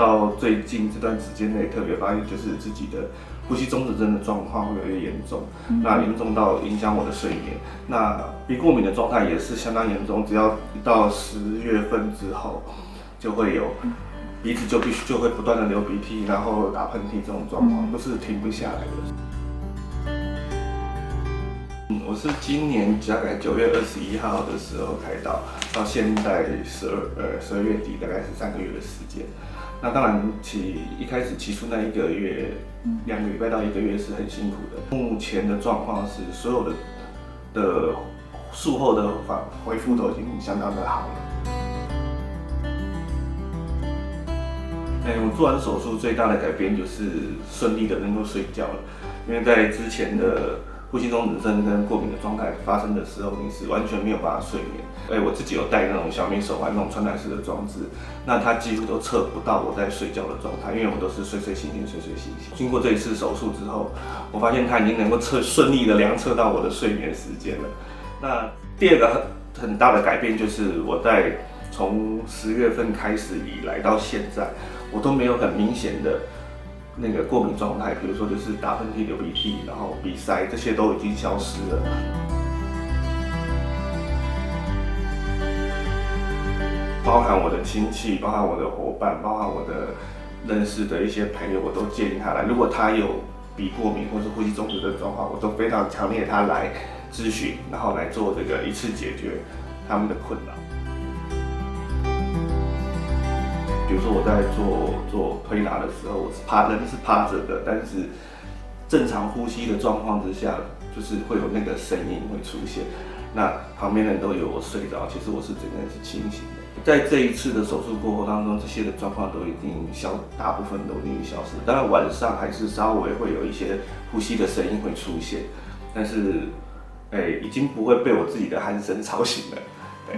到最近这段时间内特别发现，就是自己的呼吸中止症的状况会越来越严重，那严重到影响我的睡眠。那鼻过敏的状态也是相当严重，只要一到10月份之后，就会有鼻子就会不断的流鼻涕，然后打喷嚏这种状况，都是停不下来的。我是今年大概9月21号的时候开刀，到现在12月底，大概是3个月的时间。那当然一开始起初那1个月，2个礼拜到1个月是很辛苦的。目前的状况是所有的术后的恢复都已经相当的好了。我做完手术最大的改变就是顺利的能够睡觉了，因为在之前的呼吸中止症跟过敏的状态发生的时候，你是完全没有办法睡眠。我自己有戴那种小米手环那种穿戴式的装置，那它几乎都测不到我在睡觉的状态，因为我都是睡睡醒醒。经过这一次手术之后，我发现它已经能够顺利的量测到我的睡眠时间了。那第二个很大的改变就是我在从10月份开始以来到现在，我都没有很明显的那个过敏状态，比如说就是打喷嚏、流鼻涕，然后鼻塞，这些都已经消失了。包含我的亲戚，包含我的伙伴，包含我的认识的一些朋友，我都建议他来。如果他有鼻过敏或是呼吸中止的状况，我都非常强烈他来咨询，然后来做这个一次解决他们的困扰。比如说我在做推拿的时候，我人是趴着的，但是正常呼吸的状况之下，就是会有那个声音会出现。那旁边的人都以为我睡着，其实我是整个人是清醒的。在这一次的手术过后当中，这些的状况都已经大部分都已经消失。当然晚上还是稍微会有一些呼吸的声音会出现，但是已经不会被我自己的鼾声吵醒了。对。